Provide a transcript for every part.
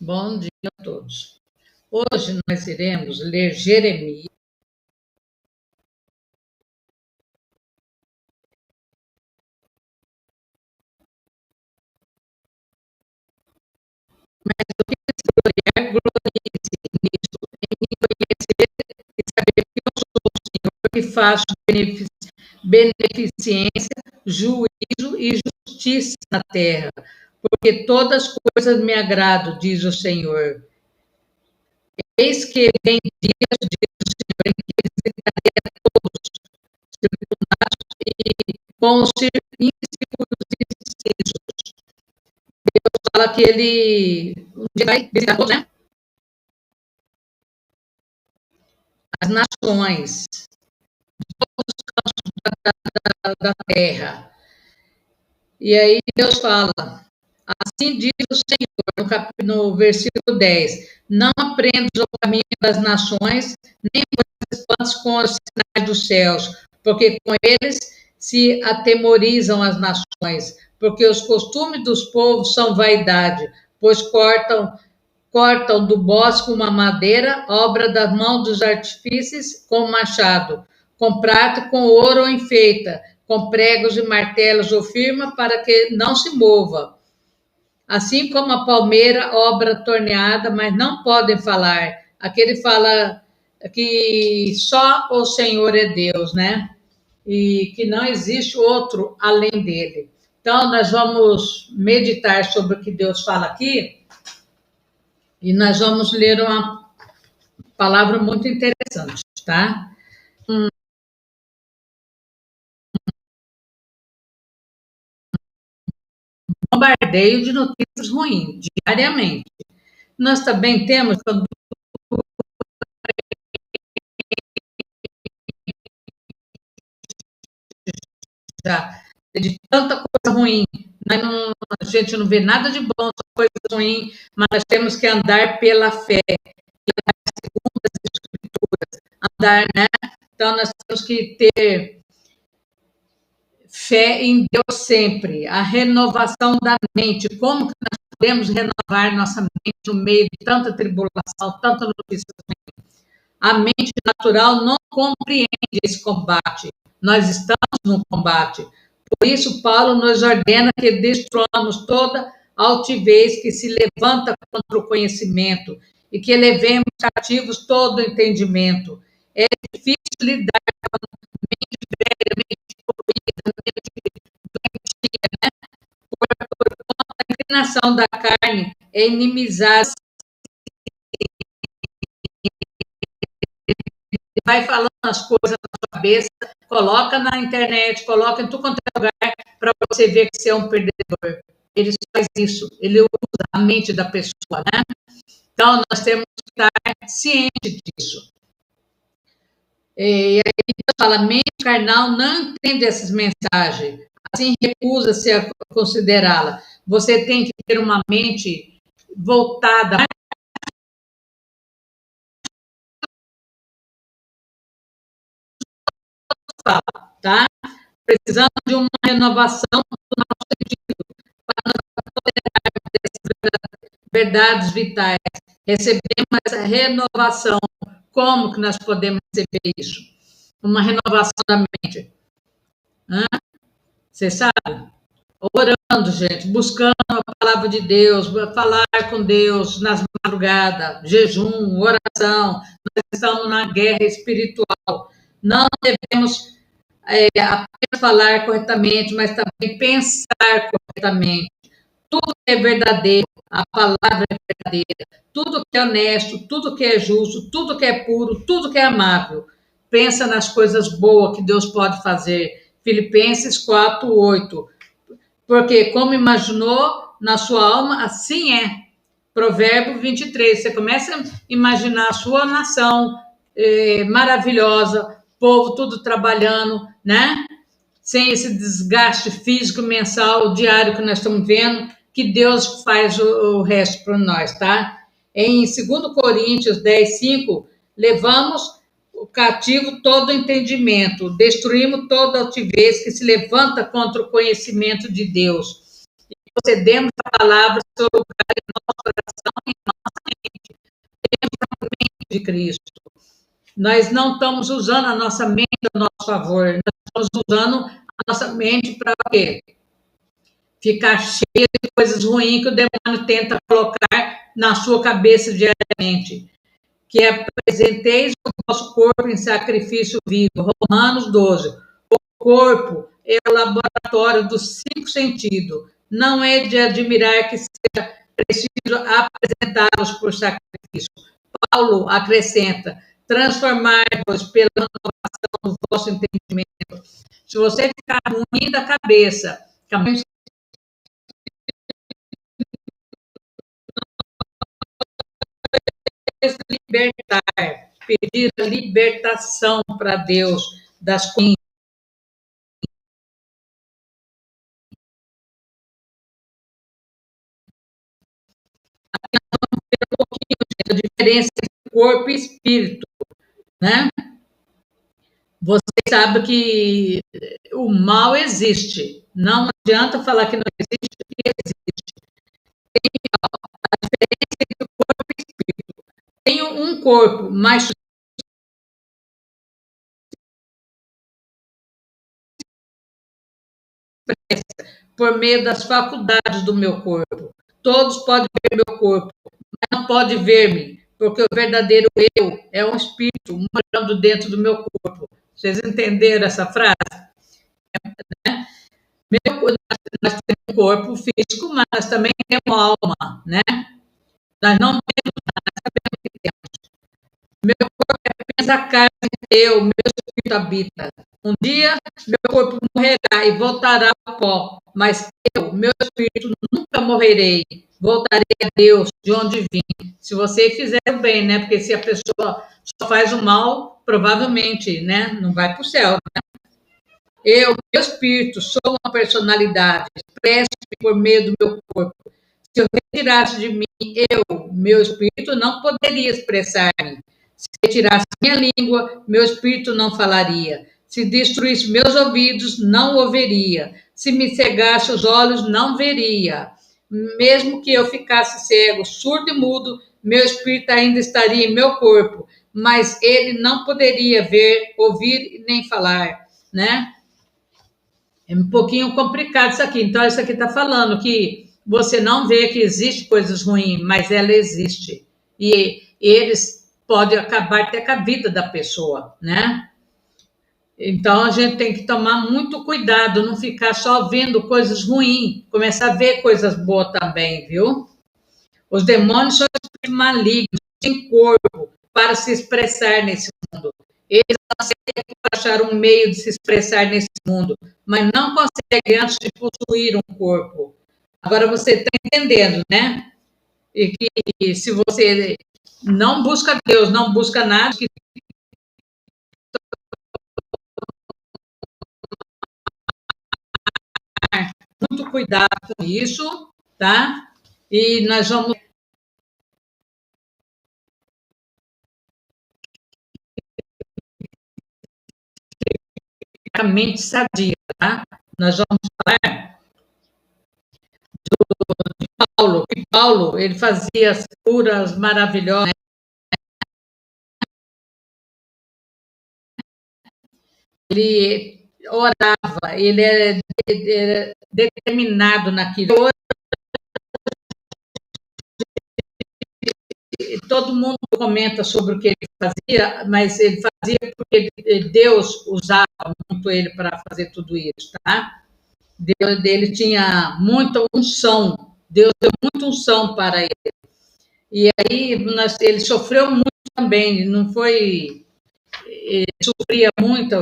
Bom dia a todos. Hoje nós iremos ler Jeremias, que faz beneficência, juízo e justiça na terra, porque todas as coisas me agradam, diz o Senhor. Eis que vem dias, diz o Senhor, em que visitarei a todos com os incircuncisos. Fala que ele um dia vai visitar todos, né? As nações da terra. E aí Deus fala, assim diz o Senhor, no versículo 10, não aprendas o caminho das nações, nem espantes com os sinais dos céus, porque com eles se atemorizam as nações, porque os costumes dos povos são vaidade, pois cortam do bosque uma madeira, obra das mãos dos artífices, com machado, com prata e com ouro enfeita, com pregos e martelos o firma para que não se mova. Assim como a palmeira, obra torneada, mas não podem falar. Aquele fala que só o Senhor é Deus, né? E que não existe outro além dele. Então, nós vamos meditar sobre o que Deus fala aqui e nós vamos ler uma palavra muito interessante, tá? Bombardeio de notícias ruins, diariamente. Nós também temos, quando já de tanta coisa ruim, não, a gente não vê nada de bom, só coisa ruim, mas nós temos que andar pela fé, andar, né? Então nós temos que ter fé em Deus sempre, a renovação da mente. Como que nós podemos renovar nossa mente no meio de tanta tribulação, tanta notícia? A mente natural não compreende esse combate. Nós estamos no combate. Por isso, Paulo nos ordena que destruamos toda altivez que se levanta contra o conhecimento e que levemos cativos todo o entendimento. É difícil lidar com a inclinação da carne, é inimizade. Vai falando as coisas na sua cabeça, coloca na internet, coloca em tudo quanto é lugar para você ver que você é um perdedor. Ele faz isso, ele usa a mente da pessoa, né? Então, nós temos que estar cientes disso. E aí Deus fala, a mente carnal não entende essas mensagens, assim recusa-se a considerá-la. Você tem que ter uma mente voltada, tá? Precisamos de uma renovação do nosso sentido, verdades vitais. Recebemos essa renovação. Como que nós podemos receber isso? Uma renovação da mente. Hã? Você sabe? Orando, gente, buscando a palavra de Deus, falar com Deus nas madrugadas, jejum, oração. Nós estamos na guerra espiritual. Não devemos apenas falar corretamente, mas também pensar corretamente. Tudo que é verdadeiro, a palavra é verdadeira. Tudo que é honesto, tudo que é justo, tudo que é puro, tudo que é amável. Pensa nas coisas boas que Deus pode fazer. Filipenses 4:8. Porque como imaginou na sua alma, assim é. Provérbio 23. Você começa a imaginar a sua nação maravilhosa, povo tudo trabalhando, né? Sem esse desgaste físico, mensal, diário que nós estamos vendo, que Deus faz o resto para nós, tá? Em 2 Coríntios 10:5, levamos o cativo todo entendimento, destruímos toda altivez que se levanta contra o conhecimento de Deus. E concedemos a palavra sobre o de Cristo. Nós não estamos usando a nossa mente a nosso favor, nós estamos usando a nossa mente para quê? Ficar cheio de coisas ruins que o demônio tenta colocar na sua cabeça diariamente. Que apresenteis o vosso corpo em sacrifício vivo. Romanos 12. O corpo é o laboratório dos 5 sentidos. Não é de admirar que seja preciso apresentá-los por sacrifício. Paulo acrescenta: transformai-vos pela renovação do vosso entendimento. Se você ficar ruim da cabeça, libertar, pedir a libertação para Deus das coisas a diferença entre corpo e espírito, né? Você sabe que o mal existe. Não adianta falar que não existe, porque existe. A diferença entre o corpo e espírito. Tem um corpo mais por meio das faculdades do meu corpo. Todos podem ver meu corpo, mas não pode ver-me, porque o verdadeiro eu é um espírito morando dentro do meu corpo. Vocês entenderam essa frase? Nós temos um corpo físico, mas nós também temos alma, né? Nós não temos meu corpo é apenas a carne, eu, meu espírito habita. Um dia, meu corpo morrerá e voltará ao pó, mas eu, meu espírito, nunca morrerei. Voltarei a Deus, de onde vim. Se você fizer o bem, né? Porque se a pessoa só faz o mal, provavelmente, né? Não vai para o céu. Eu, meu espírito, sou uma personalidade, expresso por meio do meu corpo. Se eu retirasse de mim, eu, meu espírito, não poderia expressar-me. Se retirasse minha língua, meu espírito não falaria. Se destruísse meus ouvidos, não ouviria. Se me cegasse os olhos, não veria. Mesmo que eu ficasse cego, surdo e mudo, meu espírito ainda estaria em meu corpo, mas ele não poderia ver, ouvir nem falar, né? É um pouquinho complicado isso aqui. Então, isso aqui está falando que você não vê que existe coisas ruins, mas ela existe. E eles podem acabar até com a vida da pessoa, né? Então, a gente tem que tomar muito cuidado, não ficar só vendo coisas ruins, começar a ver coisas boas também, viu? Os demônios são espíritos malignos, sem corpo, para se expressar nesse mundo. Eles achar um meio de se expressar nesse mundo, mas não consegue antes de possuir um corpo. Agora você está entendendo, né? E que se você não busca Deus, não busca nada, que muito cuidado com isso, tá? E nós vamos a mente sadia, tá? Nós vamos falar de Paulo. E Paulo, ele fazia as curas maravilhosas. Ele orava, ele era determinado naquilo. Todo mundo comenta sobre o que ele fazia, mas ele fazia porque Deus usava muito ele para fazer tudo isso, tá? Deus dele tinha muita unção, Deus deu muita unção para ele. E aí ele sofreu muito também, não foi, ele sofria muito,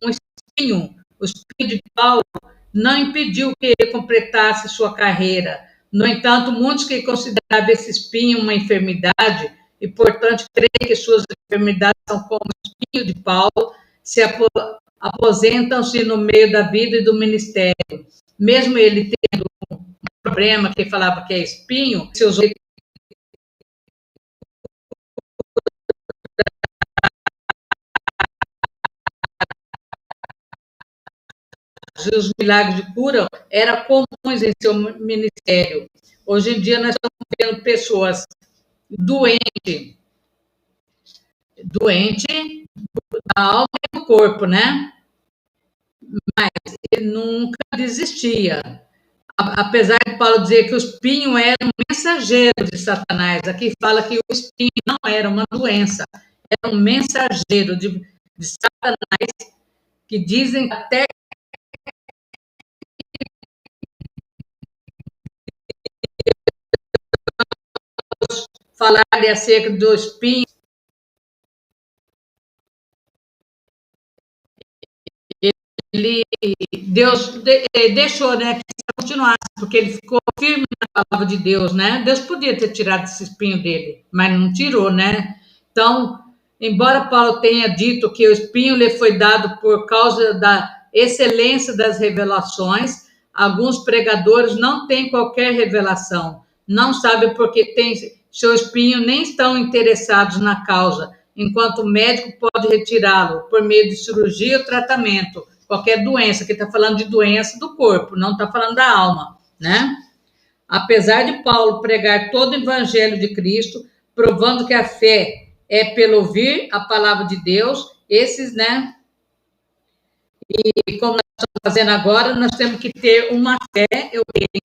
um espinho, o espinho de Paulo não impediu que ele completasse sua carreira. No entanto, muitos que consideravam esse espinho uma enfermidade e, portanto, creem que suas enfermidades são como o espinho de Paulo, se aposentam-se no meio da vida e do ministério. Mesmo ele tendo um problema que falava que é espinho, seus e os milagres de cura eram comuns em seu ministério. Hoje em dia nós estamos vendo pessoas doentes da alma e do corpo, né? Mas ele nunca desistia. Apesar de Paulo dizer que o espinho era um mensageiro de Satanás, aqui fala que o espinho não era uma doença, era um mensageiro de Satanás, que dizem até falar acerca do espinho. Deus deixou, né, que continuasse, porque ele ficou firme na palavra de Deus, né? Deus podia ter tirado esse espinho dele, mas não tirou, né? Então, embora Paulo tenha dito que o espinho lhe foi dado por causa da excelência das revelações, alguns pregadores não têm qualquer revelação, não sabem porque tem seu espinho, nem estão interessados na causa, enquanto o médico pode retirá-lo por meio de cirurgia ou tratamento. Qualquer doença, que está falando de doença do corpo, não está falando da alma, né? Apesar de Paulo pregar todo o evangelho de Cristo, provando que a fé é pelo ouvir a palavra de Deus, esses, né? E como nós estamos fazendo agora, nós temos que ter uma fé,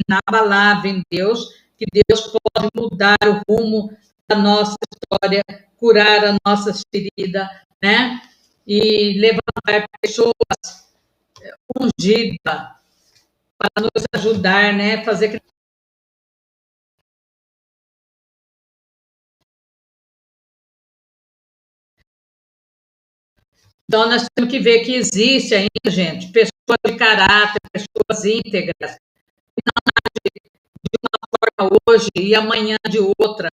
inabalável em Deus, que Deus pode mudar o rumo da nossa história, curar as nossas feridas, né? E levantar pessoas ungida para nos ajudar, né? Fazer que... Então, nós temos que ver que existe ainda, gente, pessoas de caráter, pessoas íntegras, que não agem de uma forma hoje e amanhã de outra.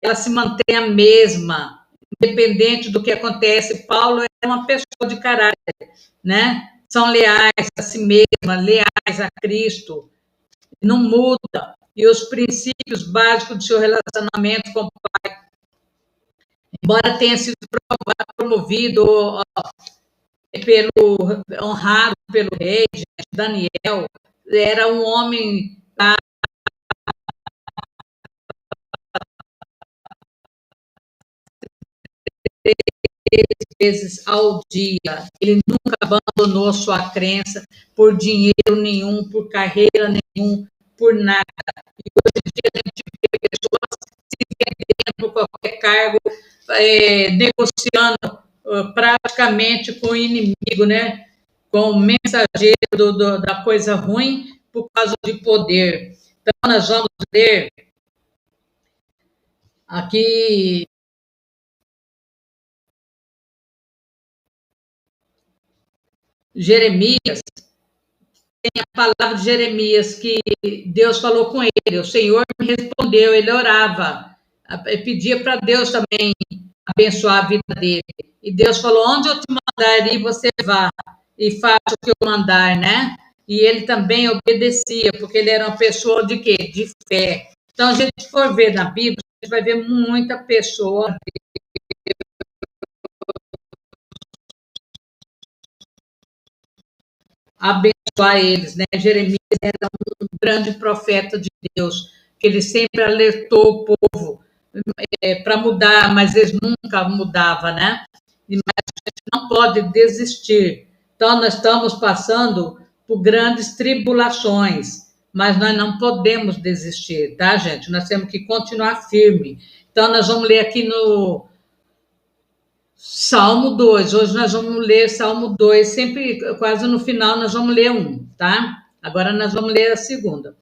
Ela se mantém a mesma, independente do que acontece. Paulo é uma pessoa de caráter, né? São leais a si mesma, leais a Cristo, não muda. E os princípios básicos do seu relacionamento com o Pai, embora tenha sido promovido, honrado pelo rei, Daniel, era um homem 3 vezes ao dia. Ele nunca abandonou sua crença por dinheiro nenhum, por carreira nenhum, por nada. E hoje em dia a gente vê pessoas se vendendo por qualquer cargo, negociando praticamente com o inimigo, né? Com o mensageiro da coisa ruim por causa de poder. Então, nós vamos ler aqui Jeremias, tem a palavra de Jeremias, que Deus falou com ele, o Senhor me respondeu, ele orava, pedia para Deus também abençoar a vida dele. E Deus falou, onde eu te mandar ir, você vá e faça o que eu mandar, né? E ele também obedecia, porque ele era uma pessoa de quê? De fé. Então, a gente for ver na Bíblia, a gente vai ver muita pessoa abençoar eles, né? Jeremias era um grande profeta de Deus, que ele sempre alertou o povo para mudar, mas eles nunca mudavam, né? Mas a gente não pode desistir. Então, nós estamos passando por grandes tribulações, mas nós não podemos desistir, tá, gente? Nós temos que continuar firme. Então, nós vamos ler aqui no Salmo 2. Hoje nós vamos ler Salmo 2. Sempre, quase no final, nós vamos ler um, tá? Agora nós vamos ler a segunda.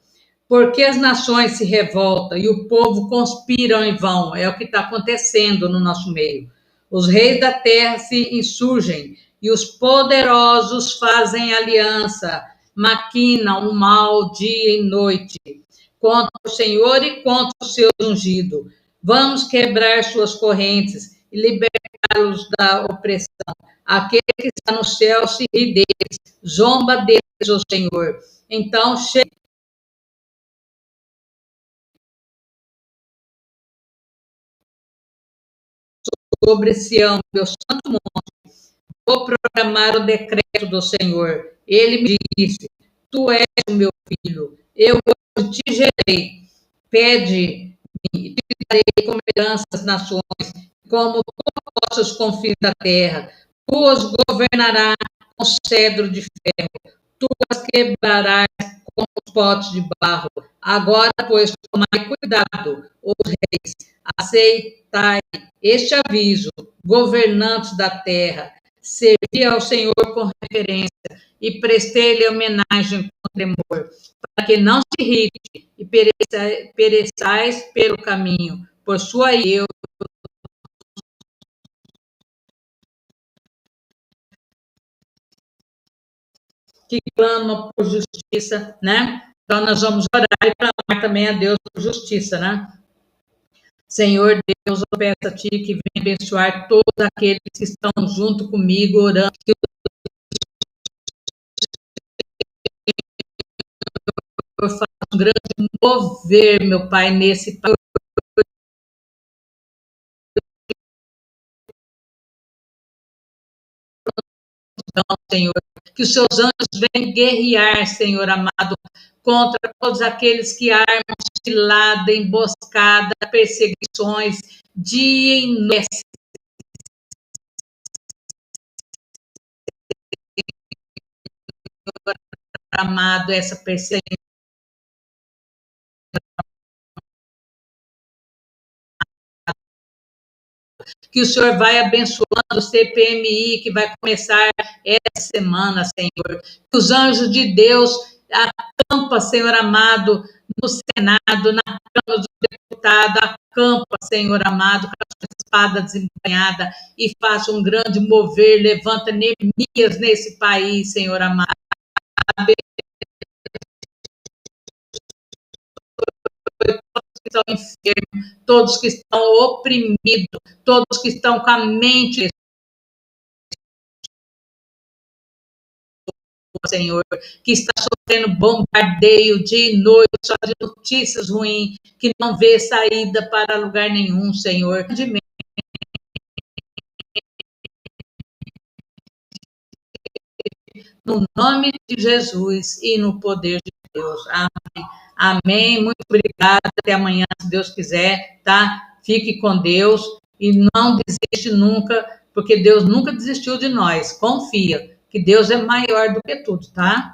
Porque as nações se revoltam e o povo conspiram em vão. É o que está acontecendo no nosso meio. Os reis da terra se insurgem e os poderosos fazem aliança, maquinam o mal dia e noite contra o Senhor e contra o seu ungido. Vamos quebrar suas correntes e libertá-los da opressão. Aquele que está no céu se ri deles, zomba deles o Senhor. Então, sobre Sião, meu santo monte, vou proclamar o decreto do Senhor. Ele me disse: Tu és o meu filho, eu hoje te gerei. Pede-me e te darei como herança as nações, como postos os confins da terra. Tu os governarás com cedro de ferro, tu as quebrarás com os potes de barro. Agora, pois, tomai cuidado, os reis, aceitai este aviso, governantes da terra, servi ao Senhor com reverência e prestei-lhe homenagem com tremor, para que não se irrite e pereçais pelo caminho. Por sua eu que clama por justiça, né? Então nós vamos orar e clamar também a Deus por justiça, né? Senhor Deus, eu peço a Ti que venha abençoar todos aqueles que estão junto comigo, orando, que o Senhor faça um grande mover, meu Pai, nesse país. Senhor, que os seus anjos venham guerrear, Senhor amado, contra todos aqueles que armam cilada, emboscada, perseguições, dia e noite, amado, essa perseguição. Que o Senhor vai abençoando o CPMI, que vai começar essa semana, Senhor. Que os anjos de Deus acampa, Senhor amado, no Senado, na Câmara dos Deputados, acampa, Senhor amado, com a sua espada desembanhada e faça um grande mover, levanta Neemias nesse país, Senhor amado. Todos que estão enfermos, todos que estão oprimidos, todos que estão com a mente, Senhor, que está sofrendo bombardeio dia e noite, só de notícias ruins, que não vê saída para lugar nenhum, Senhor. No nome de Jesus e no poder de Deus. Amém. Amém. Muito obrigada. Até amanhã, se Deus quiser, tá? Fique com Deus e não desiste nunca, porque Deus nunca desistiu de nós. Confia que Deus é maior do que tudo, tá?